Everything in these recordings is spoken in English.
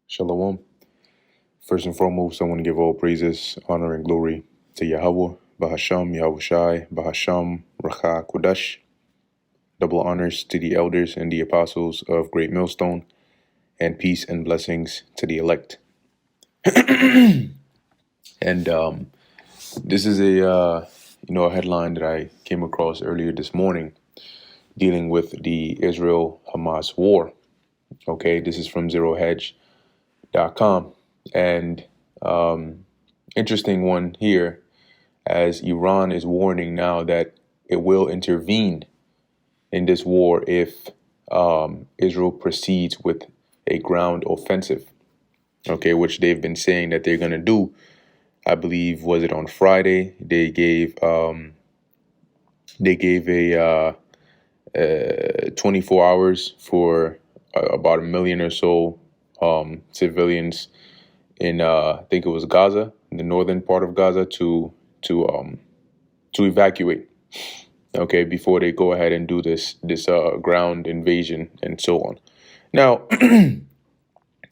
Shalom. First and foremost, I want to give all praises, honor, and glory to Yahweh, Bahasham, Yahushai, Bahasham, Racha, Kodash. Double honors to the elders and the apostles of Great Millstone, and peace and blessings to the elect. And this is a headline that I came across earlier this morning, dealing with the Israel-Hamas war. Okay, this is from ZeroHedge.com, and interesting one here, as Iran is warning now that it will intervene in this war if Israel proceeds with a ground offensive, okay, which they've been saying that they're going to do. I believe, was it on Friday? They gave a 24 hours for about 1 million or so civilians in I think it was Gaza, in the northern part of Gaza, to evacuate. Okay, before they go ahead and do this ground invasion and so on. Now,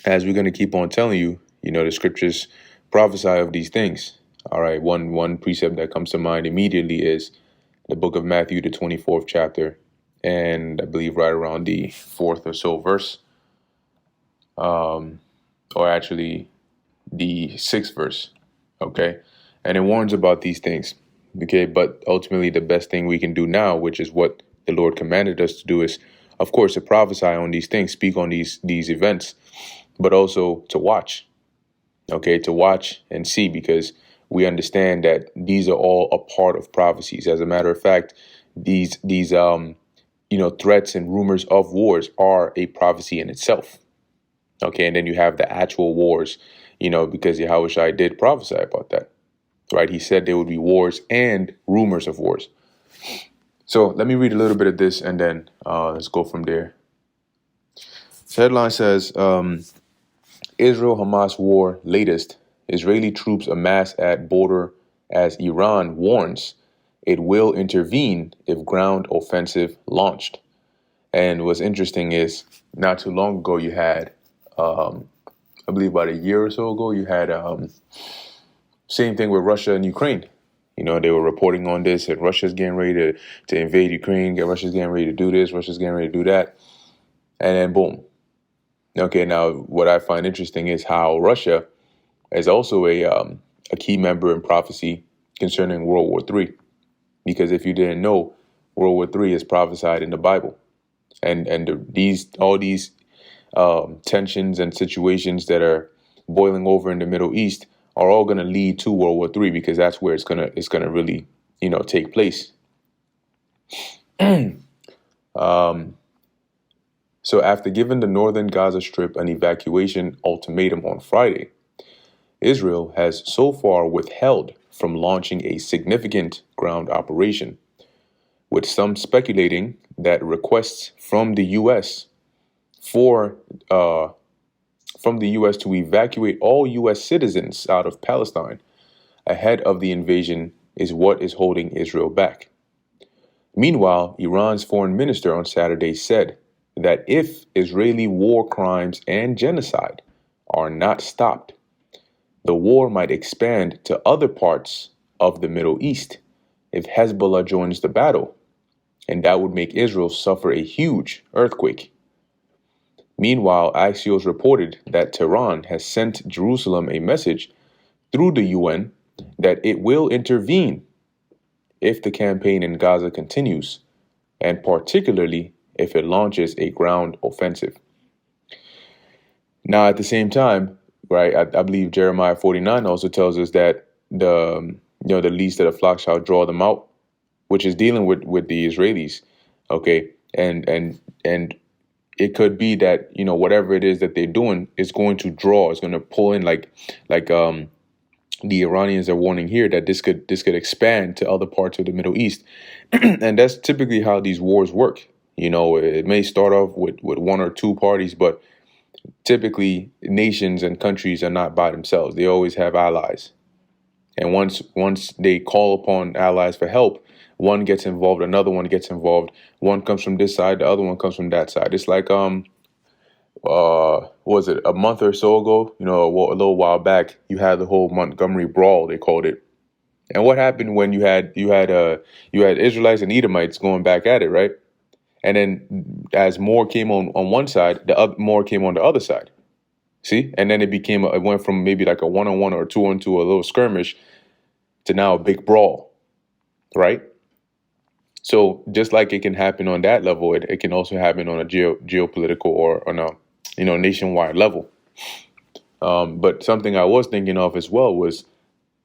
as we're going to keep on telling you, the scriptures prophesy of these things. All right, one precept that comes to mind immediately is the book of Matthew, the 24th chapter, and I believe right around the 4th or so verse, or actually the 6th verse. Okay, and it warns about these things. Okay, but ultimately the best thing we can do now, which is what the Lord commanded us to do, is, of course, to prophesy on these things, speak on these events, but also to watch. Okay, to watch and see, because we understand that these are all a part of prophecies. As a matter of fact, these threats and rumors of wars are a prophecy in itself. Okay, and then you have the actual wars, because Yahushua did prophesy about that. Right, he said there would be wars and rumors of wars. So let me read a little bit of this, and then let's go from there. The headline says, Israel-Hamas war latest. Israeli troops amass at border as Iran warns it will intervene if ground offensive launched. And what's interesting is, not too long ago, you had, I believe about a year or so ago, you had same thing with Russia and Ukraine. They were reporting on this, and Russia's getting ready to invade Ukraine, Russia's getting ready to do this, Russia's getting ready to do that. And then boom. Okay, now what I find interesting is how Russia is also a key member in prophecy concerning World War III. Because if you didn't know, World War III is prophesied in the Bible. And all these tensions and situations that are boiling over in the Middle East are all going to lead to World War III, because that's where it's gonna really take place. So after giving the northern Gaza Strip an evacuation ultimatum on Friday, Israel has so far withheld from launching a significant ground operation, with some speculating that requests from the U.S. to evacuate all U.S. citizens out of Palestine ahead of the invasion is what is holding Israel back. Meanwhile, Iran's foreign minister on Saturday said that if Israeli war crimes and genocide are not stopped, the war might expand to other parts of the Middle East if Hezbollah joins the battle, and that would make Israel suffer a huge earthquake. Meanwhile, Axios reported that Tehran has sent Jerusalem a message through the UN that it will intervene if the campaign in Gaza continues, and particularly if it launches a ground offensive. Now, at the same time, right, I believe Jeremiah 49 also tells us that the least of the flock shall draw them out, which is dealing with the Israelis. Okay, and it could be that whatever it is that they're doing is going to pull in like the Iranians are warning here, that this could expand to other parts of the Middle East. And that's typically how these wars work. It may start off with one or two parties, but typically nations and countries are not by themselves. They always have allies. And once they call upon allies for help, one gets involved, another one gets involved. One comes from this side, the other one comes from that side. It's like was it a month or so ago? A little while back, you had the whole Montgomery Brawl, they called it. And what happened when you had Israelites and Edomites going back at it, right? And then as more came on one side, more came on the other side. See, and then it went from maybe like a 1-on-1 or 2-on-2, a little skirmish, to now a big brawl, right? So just like it can happen on that level, it can also happen on a geopolitical or on a nationwide level. But something I was thinking of as well was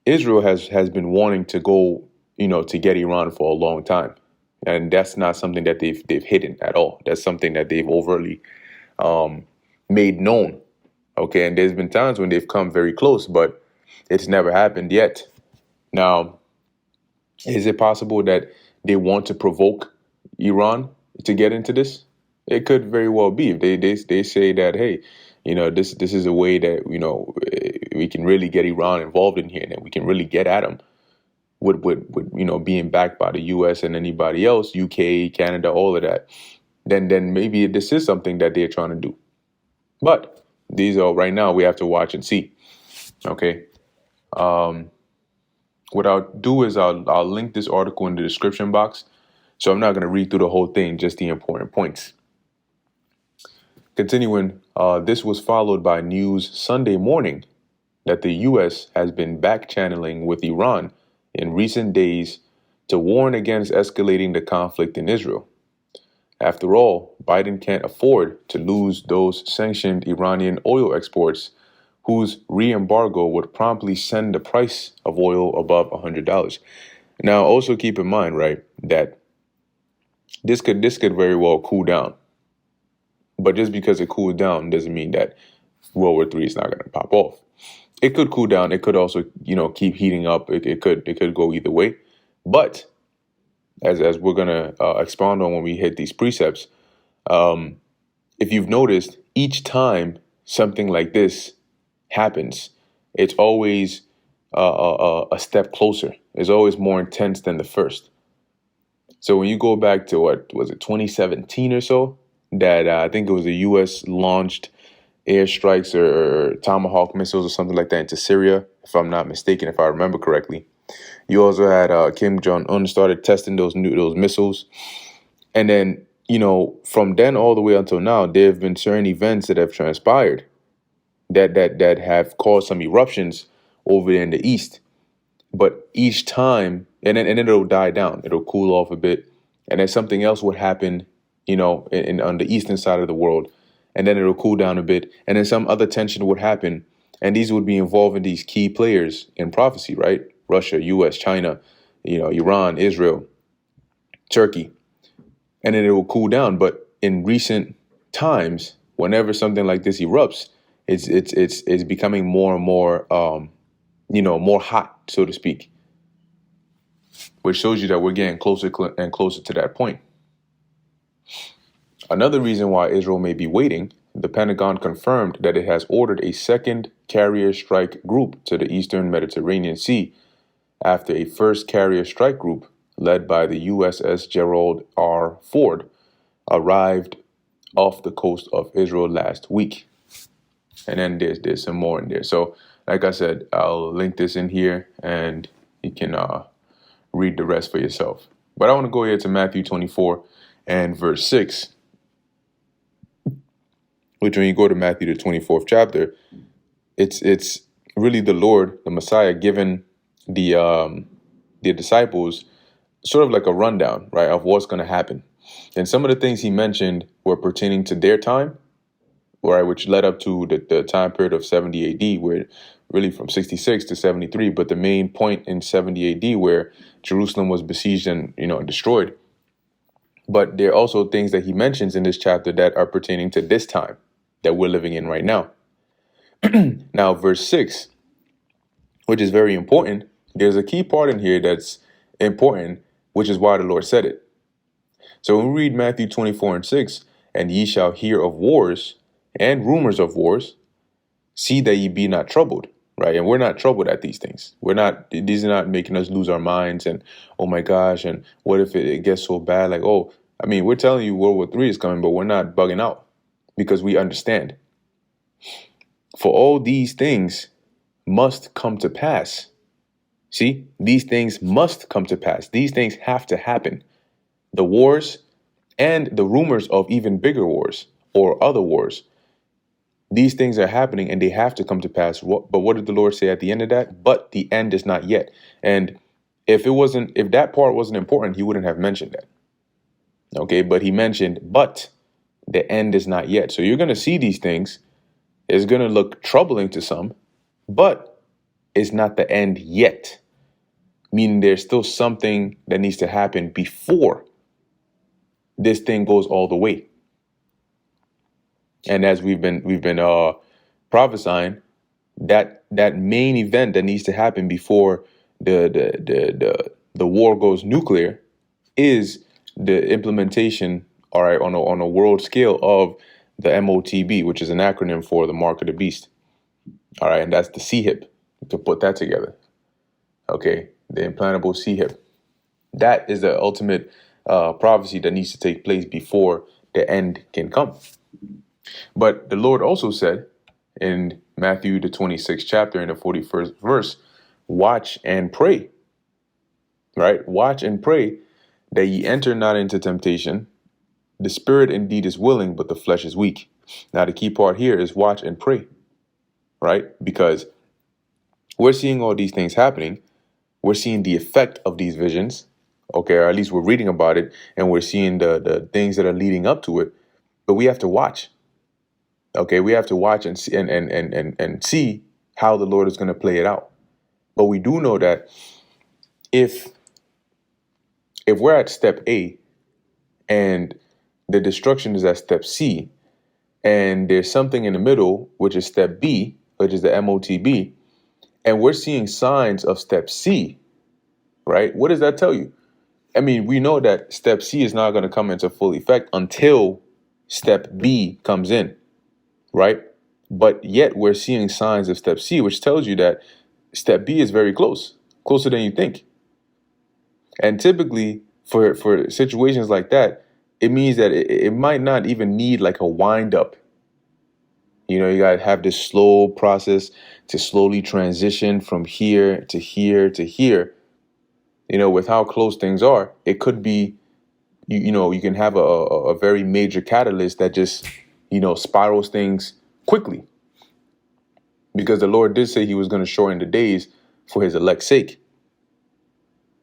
Israel has been wanting to go, to get Iran for a long time, and that's not something that they've hidden at all. That's something that they've overtly made known. Okay, and there's been times when they've come very close, but it's never happened yet. Now, is it possible that they want to provoke Iran to get into this? It could very well be. If they say that, hey, this is a way that we can really get Iran involved in here, and that we can really get at them with being backed by the U.S. and anybody else, UK, Canada, all of that. Then maybe this is something that they're trying to do. But these are right now we have to watch and see. Okay. What I'll do is I'll link this article in the description box. So I'm not going to read through the whole thing, just the important points. Continuing, this was followed by news Sunday morning that the U.S. has been back-channeling with Iran in recent days to warn against escalating the conflict in Israel. After all, Biden can't afford to lose those sanctioned Iranian oil exports, whose re-embargo would promptly send the price of oil above $100. Now, also keep in mind, right, that this could very well cool down. But just because it cooled down doesn't mean that World War III is not going to pop off. It could cool down. It could also, keep heating up. It could go either way. But as we're going to expound on when we hit these precepts, if you've noticed, each time something like this happens, it's always a step closer. It's always more intense than the first. So when you go back to, what was it, 2017 or so, that I think it was the U.S. launched airstrikes or Tomahawk missiles or something like that into Syria, if I'm not mistaken, if I remember correctly. You also had Kim Jong-un started testing those missiles. And then, from then all the way until now, there have been certain events that have transpired that have caused some eruptions over there in the east. But each time, and then it'll die down. It'll cool off a bit. And then something else would happen, on the eastern side of the world. And then it'll cool down a bit. And then some other tension would happen. And these would be involving these key players in prophecy, right? Russia, U.S., China, Iran, Israel, Turkey. And then it will cool down. But in recent times, whenever something like this erupts, it's becoming more and more, more hot, so to speak, which shows you that we're getting closer and closer to that point. Another reason why Israel may be waiting, the Pentagon confirmed that it has ordered a second carrier strike group to the eastern Mediterranean Sea after a first carrier strike group led by the USS Gerald R. Ford arrived off the coast of Israel last week. And then there's some more in there. So, like I said, I'll link this in here and you can read the rest for yourself. But I want to go here to Matthew 24 and verse 6. Which, when you go to Matthew, the 24th chapter, it's really the Lord, the Messiah, giving the disciples sort of like a rundown, right, of what's going to happen. And some of the things he mentioned were pertaining to their time, right, which led up to the time period of 70 AD, where really from 66 to 73. But the main point in 70 AD, where Jerusalem was besieged and destroyed. But there are also things that he mentions in this chapter that are pertaining to this time that we're living in right now. Now, verse 6, which is very important, there's a key part in here that's important, which is why the Lord said it. So when we read Matthew 24 and 6, and ye shall hear of wars and rumors of wars, see that ye be not troubled, right? And we're not troubled at these things. These are not making us lose our minds and, oh my gosh, and what if it gets so bad? Like, we're telling you World War III is coming, but we're not bugging out. because we understand. For all these things must come to pass. See, these things must come to pass. These things have to happen. The wars and the rumors of even bigger wars or other wars. These things are happening and they have to come to pass. But what did the Lord say at the end of that? But the end is not yet. And if that part wasn't important, he wouldn't have mentioned that. Okay, but he mentioned, but the end is not yet. So you're going to see these things. It's going to look troubling to some, but it's not the end yet. Meaning there's still something that needs to happen before this thing goes all the way. And as we've been prophesying, that main event that needs to happen before the war goes nuclear is the implementation, all right, on a world scale of the MOTB, which is an acronym for the Mark of the Beast. All right, and that's the CHIP. You can put that together. Okay, the implantable CHIP. That is the ultimate prophecy that needs to take place before the end can come. But the Lord also said in Matthew, the 26th chapter, in the 41st verse, watch and pray. Right? Watch and pray that ye enter not into temptation. The spirit indeed is willing, but the flesh is weak. Now, the key part here is watch and pray. Right? Because we're seeing all these things happening. We're seeing the effect of these visions. Okay, or at least we're reading about it and we're seeing the things that are leading up to it. But we have to watch. Okay, we have to watch and see and see how the Lord is going to play it out. But we do know that if we're at step A and the destruction is at step C, and there's something in the middle, which is step B, which is the MOTB, and we're seeing signs of step C, right? What does that tell you? I mean, we know that step C is not going to come into full effect until step B comes in, right? But yet we're seeing signs of step C, which tells you that step B is very closer than you think. And typically for situations like that, it means that it might not even need like a wind up. You know, you got to have this slow process to slowly transition from here to here to here. You know, with how close things are, it could be, you can have a very major catalyst that just, spirals things quickly. Because the Lord did say he was going to shorten the days for his elect's sake.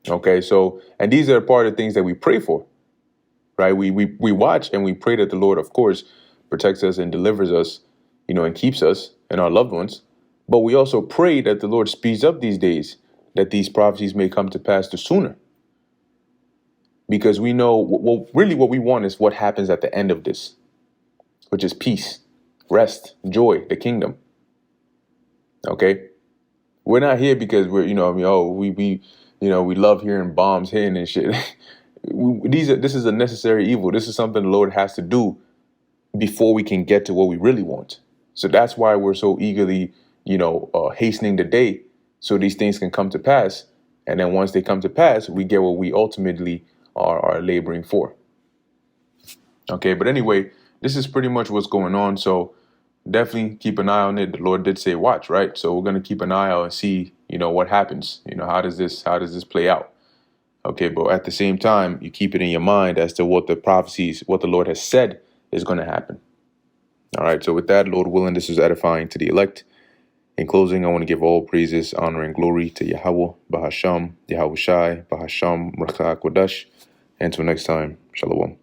Okay, so, and these are part of things that we pray for, right? We watch and we pray that the Lord, of course, protects us and delivers us, and keeps us and our loved ones. But we also pray that the Lord speeds up these days, that these prophecies may come to pass the sooner. Because we know, really what we want is what happens at the end of this, which is peace, rest, joy, the kingdom. Okay? We're not here because we're, we love hearing bombs hitting and shit. This is a necessary evil. This is something the Lord has to do before we can get to what we really want. So that's why we're so eagerly, hastening the day so these things can come to pass. And then once they come to pass, we get what we ultimately are laboring for. Okay, but anyway, this is pretty much what's going on. So definitely keep an eye on it. The Lord did say watch, right? So we're going to keep an eye out and see, what happens. How does this play out? Okay, but at the same time, you keep it in your mind as to what the prophecies, what the Lord has said is going to happen. All right, so with that, Lord willing, this is edifying to the elect. In closing, I want to give all praises, honor, and glory to Yahweh, Bahasham, Yahweh Shai, Bahasham, Rakha Kodash. Until next time, Shalom.